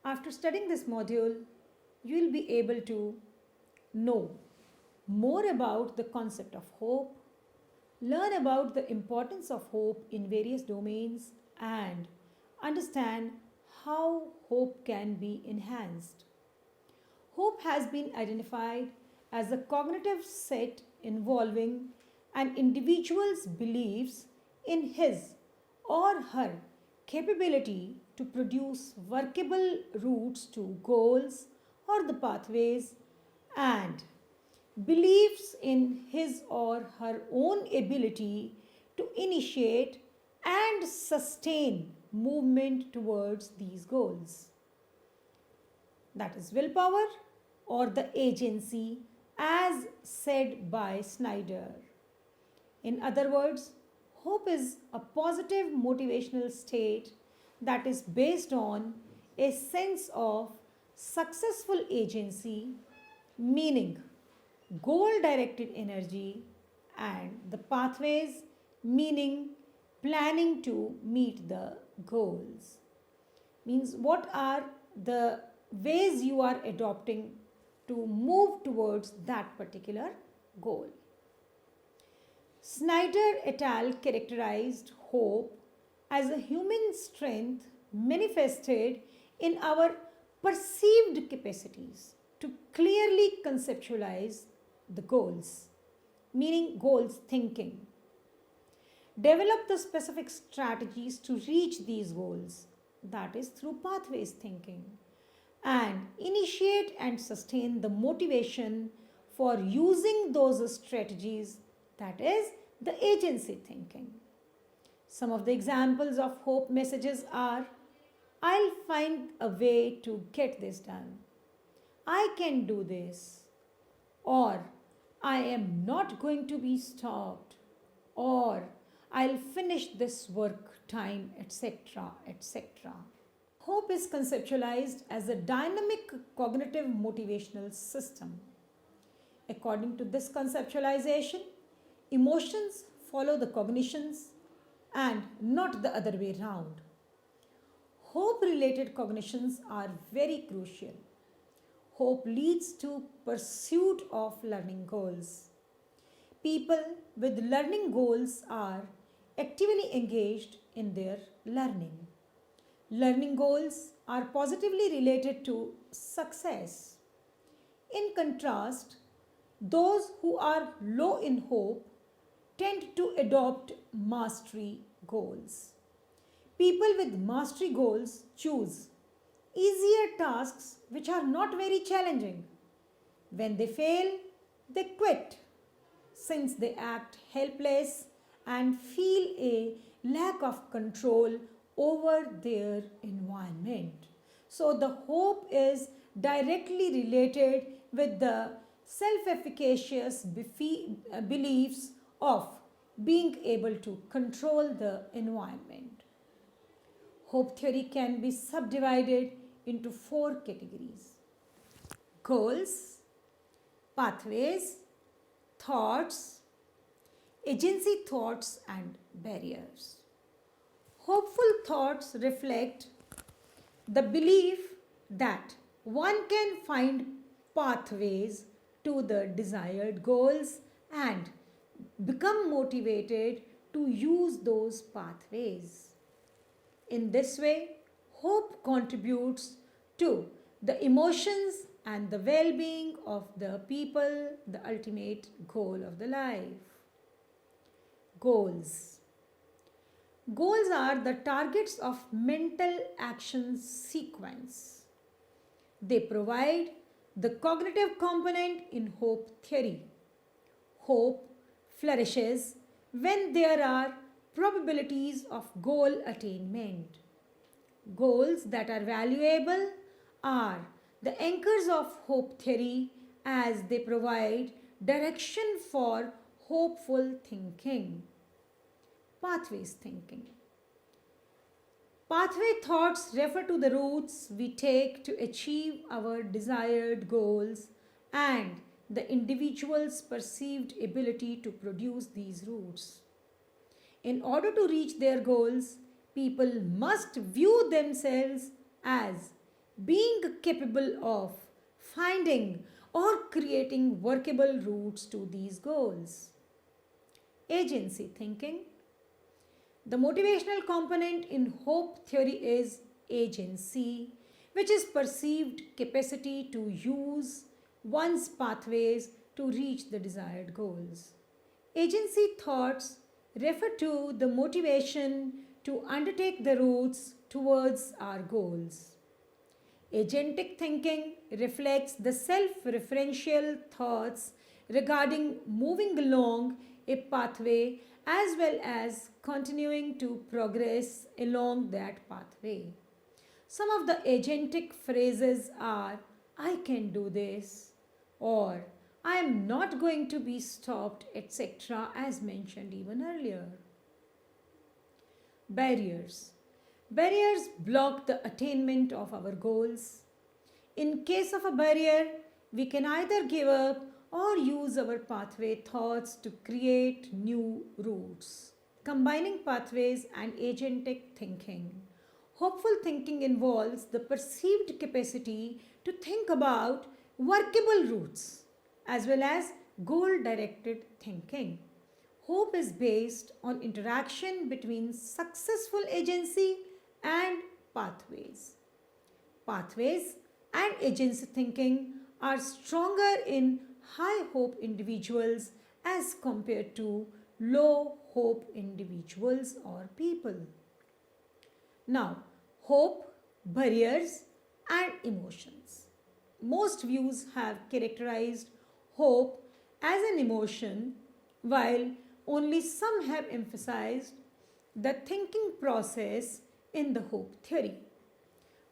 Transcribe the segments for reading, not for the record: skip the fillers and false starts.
After studying this module, you will be able to know more about the concept of hope, learn about the importance of hope in various domains, and understand how hope can be enhanced. Hope has been identified as a cognitive set involving an individual's beliefs in his or her capability to produce workable routes to goals or the pathways, and believes in his or her own ability to initiate and sustain movement towards these goals. That is willpower or the agency, as said by Snyder. In other words, hope is a positive motivational state that is based on a sense of successful agency, meaning goal directed energy, and the pathways, meaning planning to meet the goals. Means what are the ways you are adopting to move towards that particular goal. Snyder et al. Characterized hope as a human strength manifested in our perceived capacities to clearly conceptualize the goals, meaning goals thinking. Develop the specific strategies to reach these goals, that is through pathways thinking, and initiate and sustain the motivation for using those strategies, that is the agency thinking. Some of the examples of hope messages are: I'll find a way to get this done, I can do this, or I am not going to be stopped, or I'll finish this work time, etc. etc. Hope is conceptualized as a dynamic cognitive motivational system. According to this conceptualization, emotions follow the cognitions and not the other way round. Hope related cognitions are very crucial. Hope leads to pursuit of learning goals. People with learning goals are actively engaged in their learning. Learning goals are positively related to success. In contrast, those who are low in hope tend to adopt mastery goals. People with mastery goals choose easier tasks which are not very challenging. When they fail, they quit since they act helpless and feel a lack of control over their environment. So, the hope is directly related with the self efficacious beliefs of being able to control the environment. Hope theory can be subdivided into four categories: goals, pathways, thoughts, agency thoughts, and barriers. Hopeful thoughts reflect the belief that one can find pathways to the desired goals and become motivated to use those pathways. In this way, hope contributes to the emotions and the well being of the people, the ultimate goal of the life. Goals. Goals are the targets of mental action sequence. They provide the cognitive component in hope theory. Hope flourishes when there are probabilities of goal attainment. Goals that are valuable are the anchors of hope theory, as they provide direction for hopeful thinking. Pathways thinking. Pathway thoughts refer to the routes we take to achieve our desired goals and the individual's perceived ability to produce these routes. In order to reach their goals, people must view themselves as being capable of finding or creating workable routes to these goals. Agency thinking. The motivational component in hope theory is agency, which is perceived capacity to use one's pathways to reach the desired goals. Agency thoughts refer to the motivation to undertake the routes towards our goals. Agentic thinking reflects the self referential thoughts regarding moving along a pathway as well as continuing to progress along that pathway. Some of the agentic phrases are I can do this or I am not going to be stopped, etc., as mentioned even earlier. Barriers. Barriers block the attainment of our goals. In case of a barrier, we can either give up or use our pathway thoughts to create new routes. Combining pathways and agentic thinking. Hopeful thinking involves the perceived capacity to think about workable routes as well as goal directed thinking. Hope is based on interaction between successful agency and pathways. Pathways and agency thinking are stronger in high hope individuals as compared to low hope individuals or people. Now, hope, barriers, and emotions. Most views have characterized hope as an emotion, while only some have emphasized the thinking process in the hope theory.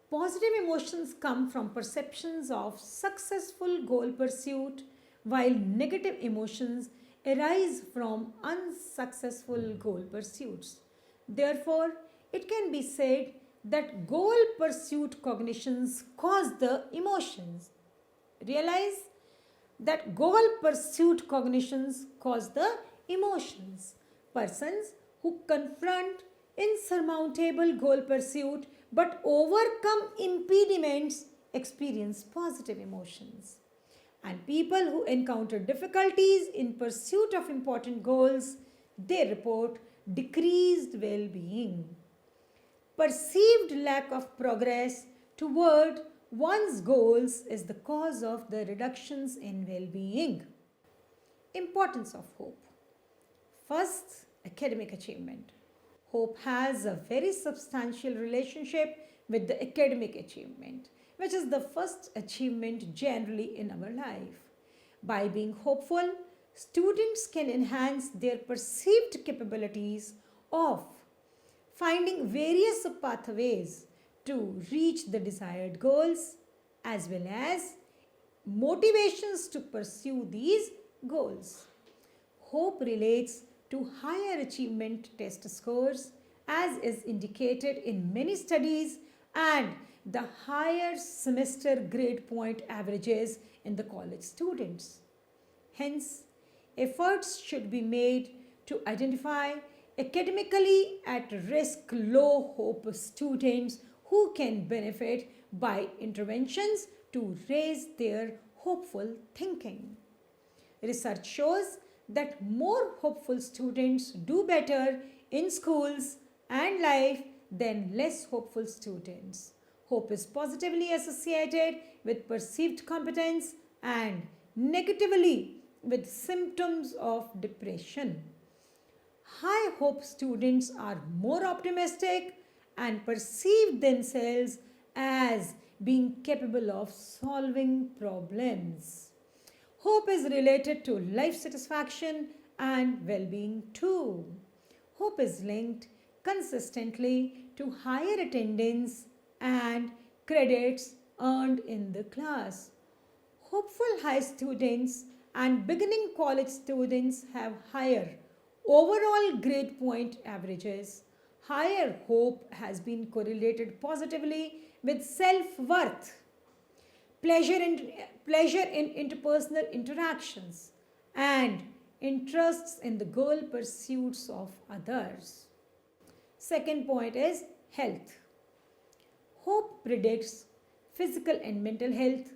Positive emotions come from perceptions of successful goal pursuit, while negative emotions arise from unsuccessful goal pursuits. Therefore, it can be said that goal pursuit cognitions cause the emotions. Realize that goal pursuit cognitions cause the emotions. Persons who confront insurmountable goal pursuit but overcome impediments experience positive emotions. And people who encounter difficulties in pursuit of important goals, they report decreased well being. Perceived lack of progress toward one's goals is the cause of the reductions in well being. Importance of hope. First, academic achievement. Hope has a very substantial relationship with the academic achievement, which is the first achievement generally in our life. By being hopeful, students can enhance their perceived capabilities of finding various pathways to reach the desired goals as well as motivations to pursue these goals. Hope relates to higher achievement test scores as is indicated in many studies and the higher semester grade point averages in the college students. Hence, efforts should be made to identify academically at risk low hope students who can benefit by interventions to raise their hopeful thinking. Research shows that more hopeful students do better in schools and life than less hopeful students. Hope is positively associated with perceived competence and negatively with symptoms of depression. High hope students are more optimistic and perceive themselves as being capable of solving problems. Hope is related to life satisfaction and well being too. Hope is linked consistently to higher attendance and credits earned in the class. Hopeful high students and beginning college students have higher overall grade point averages. Higher hope has been correlated positively with self worth, pleasure in interpersonal interactions, and interests in the goal pursuits of others. Second point is health. Hope predicts physical and mental health,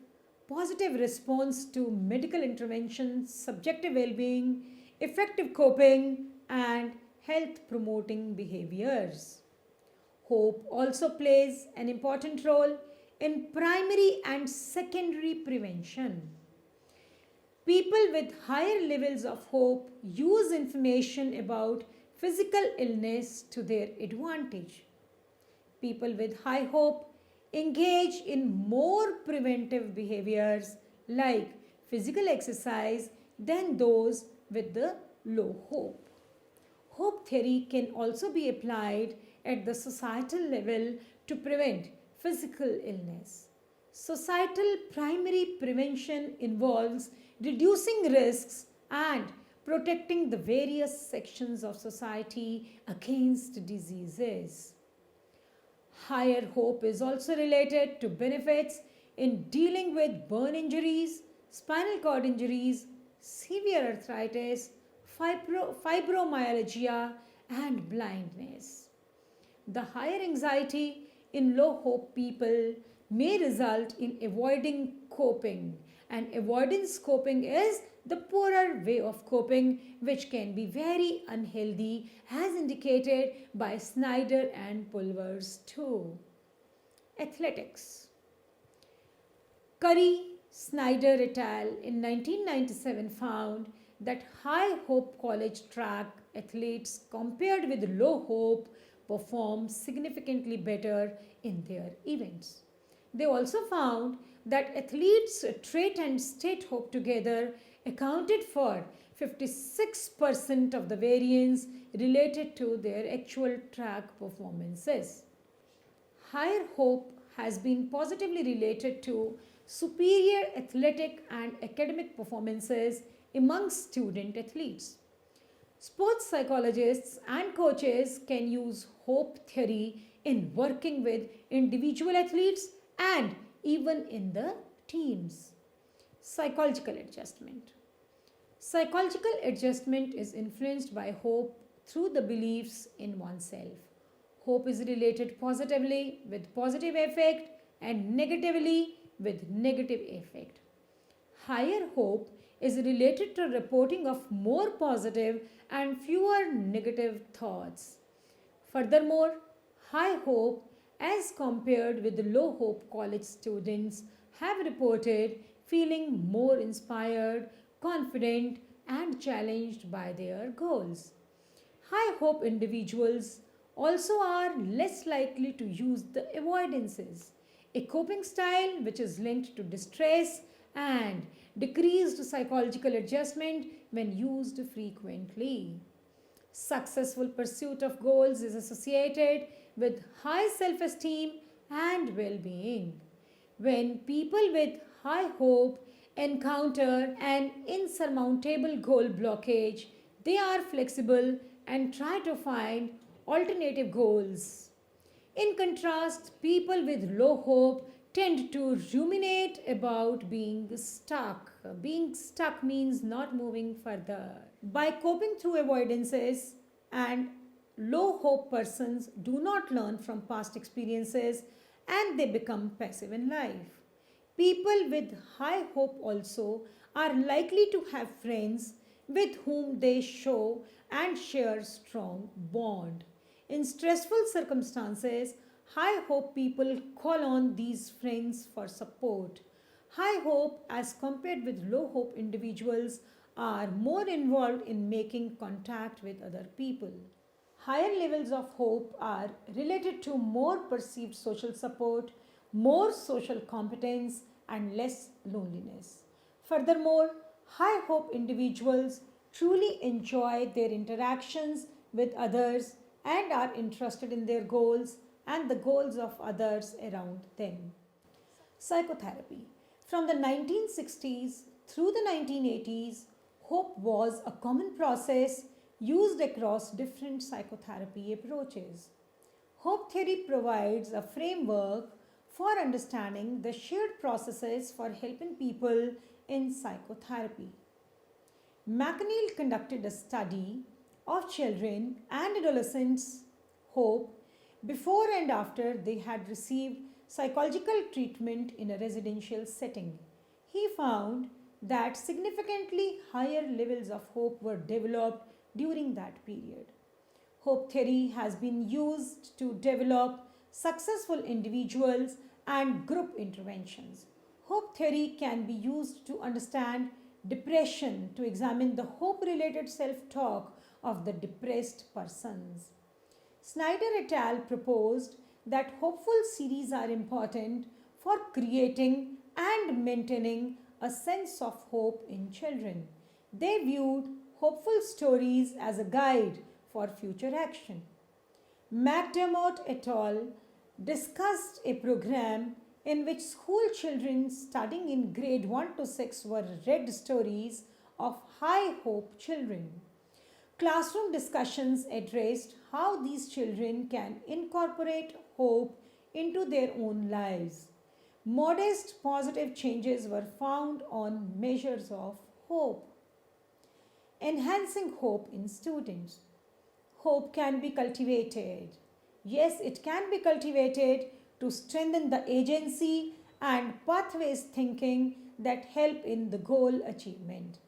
positive response to medical interventions, subjective well being, effective coping, and health promoting behaviors. Hope also plays an important role in primary and secondary prevention. People with higher levels of hope use information about physical illness to their advantage. People with high hope engage in more preventive behaviors like physical exercise than those with the low hope. Hope theory can also be applied at the societal level to prevent physical illness. Societal primary prevention involves reducing risks and protecting the various sections of society against diseases. Higher hope is also related to benefits in dealing with burn injuries, spinal cord injuries, severe arthritis, fibromyalgia, and blindness. The higher anxiety in low hope people may result in avoiding coping, and avoidance coping is the poorer way of coping, which can be very unhealthy, as indicated by Snyder and Pulvers too. Athletics. Curry, Snyder et al. In 1997 found that high hope college track athletes compared with low hope perform significantly better in their events. They also found that athletes' trait and state hope together accounted for 56% of the variance related to their actual track performances. Higher hope has been positively related to superior athletic and academic performances among student athletes. Sports psychologists and coaches can use hope theory in working with individual athletes and even in the teams. Psychological adjustment. Psychological adjustment is influenced by hope through the beliefs in oneself. Hope is related positively with positive effect and negatively with negative effect. Higher hope is related to reporting of more positive and fewer negative thoughts. Furthermore, high hope as compared with the low hope college students have reported feeling more inspired, confident, and challenged by their goals. High hope individuals also are less likely to use the avoidances, a coping style which is linked to distress and decreased psychological adjustment when used frequently. Successful pursuit of goals is associated with high self esteem and well being. When people with high hope encounter an insurmountable goal blockage, they are flexible and try to find alternative goals. In contrast, people with low hope tend to ruminate about being stuck. Being stuck means not moving further. By coping through avoidances, and low hope persons do not learn from past experiences and they become passive in life. People with high hope also are likely to have friends with whom they show and share strong bond. In stressful circumstances, high hope people call on these friends for support. High hope as compared with low hope individuals are more involved in making contact with other people. Higher levels of hope are related to more perceived social support, more social competence, and less loneliness. Furthermore, high hope individuals truly enjoy their interactions with others and are interested in their goals and the goals of others around them. Psychotherapy. From the 1960s through the 1980s, hope was a common process used across different psychotherapy approaches. Hope theory provides a framework for understanding the shared processes for helping people in psychotherapy. McNeil conducted a study of children and adolescents' hope before and after they had received psychological treatment in a residential setting. He found that significantly higher levels of hope were developed during that period. Hope theory has been used to develop successful individuals and group interventions. Hope theory can be used to understand depression, to examine the hope related self talk of the depressed persons. Snyder et al. Proposed that hopeful series are important for creating and maintaining a sense of hope in children. They viewed hopeful stories as a guide for future action. McDermott et al. Discussed a program in which school children studying in grade 1 to 6 were read stories of high hope children. Classroom discussions addressed how these children can incorporate hope into their own lives. Modest positive changes were found on measures of hope. Enhancing hope in students. Hope can be cultivated. Yes, it can be cultivated to strengthen the agency and pathways thinking that help in the goal achievement.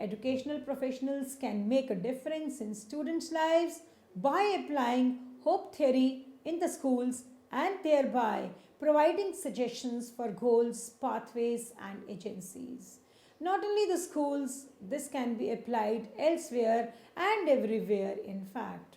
Educational professionals can make a difference in students' lives by applying hope theory in the schools and thereby providing suggestions for goals, pathways, and agencies. Not only the schools, this can be applied elsewhere and everywhere, in fact.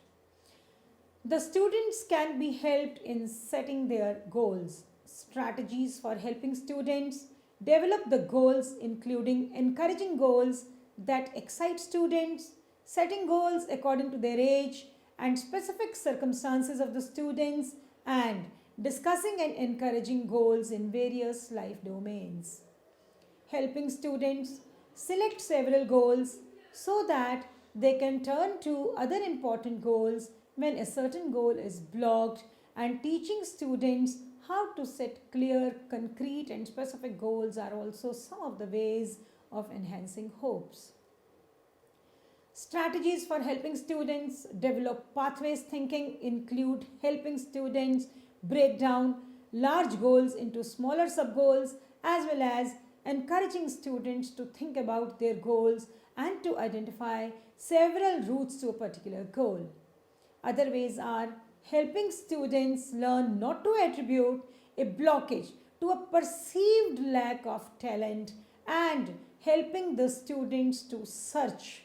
The students can be helped in setting their goals. Strategies for helping students develop the goals, including encouraging goals that excite students, setting goals according to their age and specific circumstances of the students, and discussing and encouraging goals in various life domains. Helping students select several goals so that they can turn to other important goals when a certain goal is blocked, and teaching students how to set clear, concrete, and specific goals are also some of the ways of enhancing hopes. Strategies for helping students develop pathways thinking include helping students break down large goals into smaller sub goals, as well as encouraging students to think about their goals and to identify several routes to a particular goal. Other ways are helping students learn not to attribute a blockage to a perceived lack of talent and helping the students to search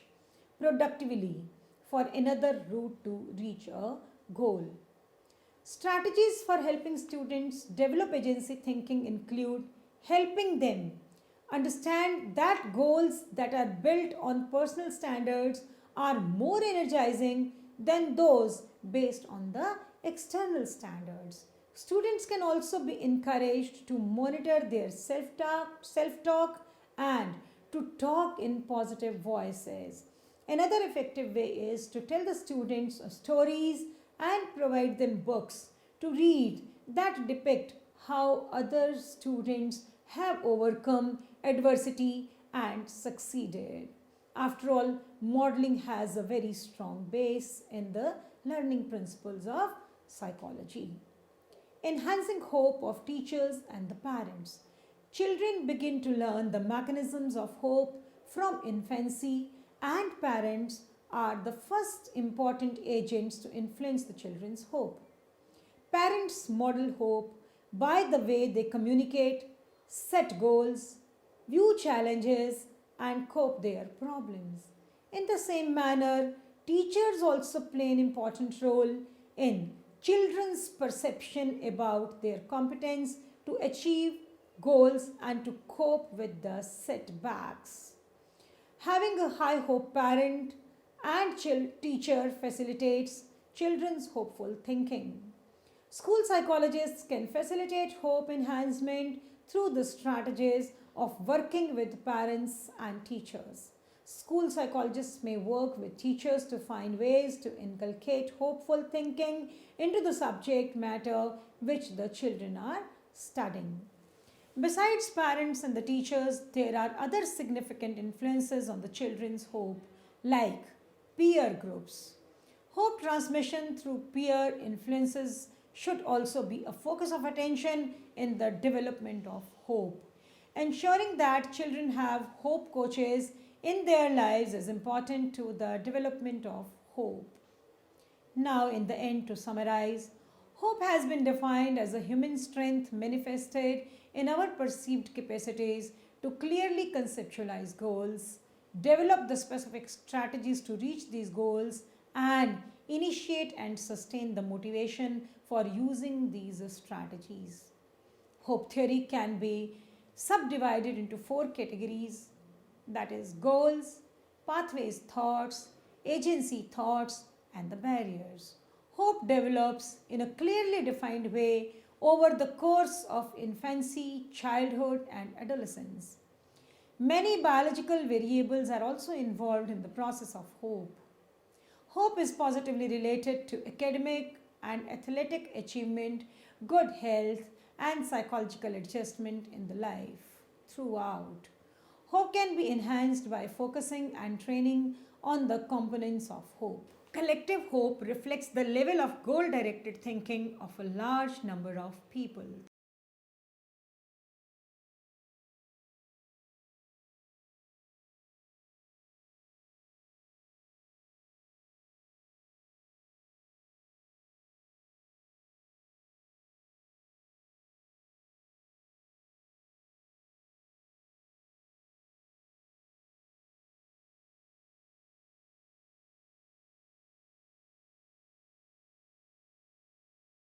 productively for another route to reach a goal. Strategies for helping students develop agency thinking include helping them understand that goals that are built on personal standards are more energizing than those based on the external standards. Students can also be encouraged to monitor their self-talk and to talk in positive voices. Another effective way is to tell the students stories and provide them books to read that depict how other students have overcome adversity and succeeded. After all, modeling has a very strong base in the learning principles of psychology. Enhancing hope of teachers and the parents. Children begin to learn the mechanisms of hope from infancy, and parents are the first important agents to influence the children's hope. Parents model hope by the way they communicate, set goals, view challenges, and cope their problems. In the same manner, teachers also play an important role in children's perception about their competence to achieve goals and to cope with the setbacks. Having a high hope parent and teacher facilitates children's hopeful thinking. School psychologists can facilitate hope enhancement through the strategies of working with parents and teachers. School psychologists may work with teachers to find ways to inculcate hopeful thinking into the subject matter which the children are studying. Besides parents and the teachers, there are other significant influences on the children's hope, like peer groups. Hope transmission through peer influences should also be a focus of attention in the development of hope. Ensuring that children have hope coaches in their lives is important to the development of hope. Now, in the end, to summarize, hope has been defined as a human strength manifested in our perceived capacities to clearly conceptualize goals, develop the specific strategies to reach these goals, and initiate and sustain the motivation for using these strategies. Hope theory can be subdivided into four categories, that is, goals, pathways thoughts, agency thoughts, and the barriers. Hope develops in a clearly defined way over the course of infancy, childhood, and adolescence. Many biological variables are also involved in the process of hope. Hope is positively related to academic and athletic achievement, good health, and psychological adjustment in the life throughout. Hope can be enhanced by focusing and training on the components of hope. Collective hope reflects the level of goal directed thinking of a large number of people.